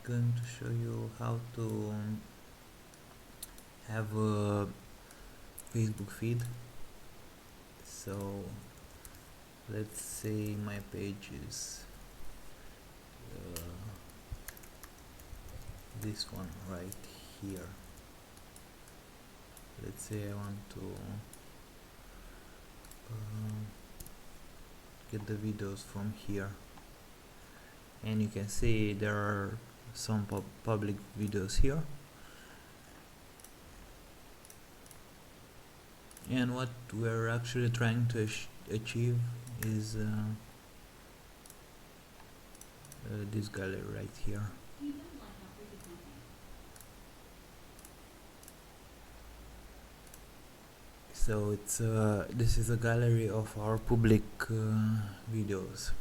going to show you how to have a Facebook feed. So let's say my page is this one right here. Let's say I want to get the videos from here, and you can see there are some public videos here, and what we're actually trying to achieve is this gallery right here. So it's this is a gallery of our public videos,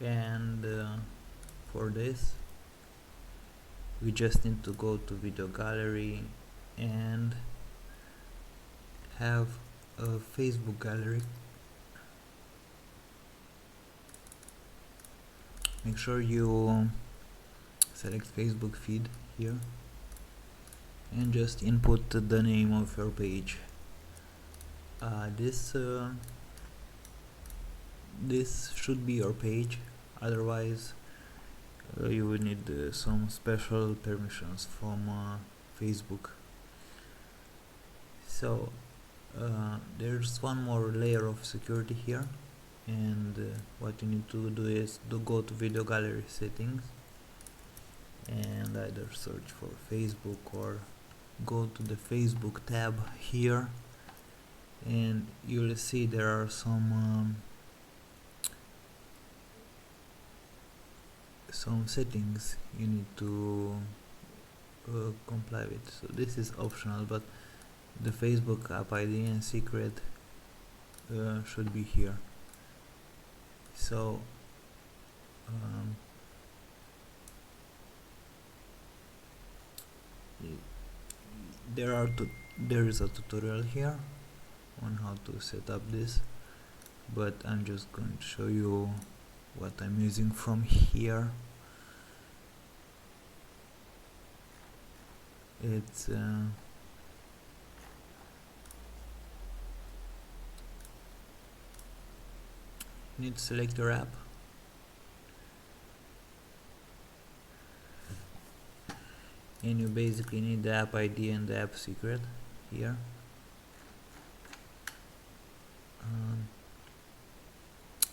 and for this we just need to go to video gallery and have a Facebook gallery. Make sure you select Facebook feed here and just input the name of your page. This should be your page, otherwise you will need some special permissions from Facebook. So there's one more layer of security here, and what you need to do is to go to video gallery settings and either search for Facebook or go to the Facebook tab here, and you'll see there are some settings you need to comply with. So this is optional, but the Facebook app ID and secret should be here. So there is a tutorial here on how to set up this, but I'm just going to show you what I'm using from here. It's you need to select your app, and you basically need the app ID and the app secret here.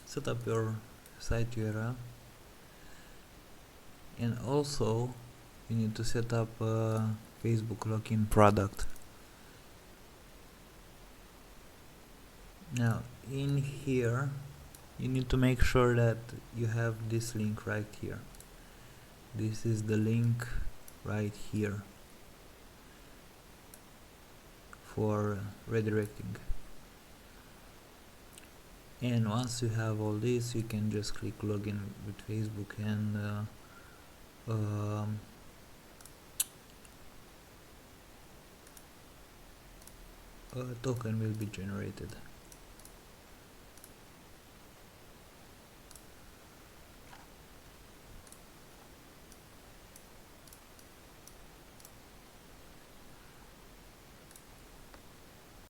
Set up your site URL, and also you need to set up a Facebook login product. Now in here you need to make sure that you have this link right here. This is the link right here for redirecting, and once you have all this, you can just click login with Facebook, and a token will be generated.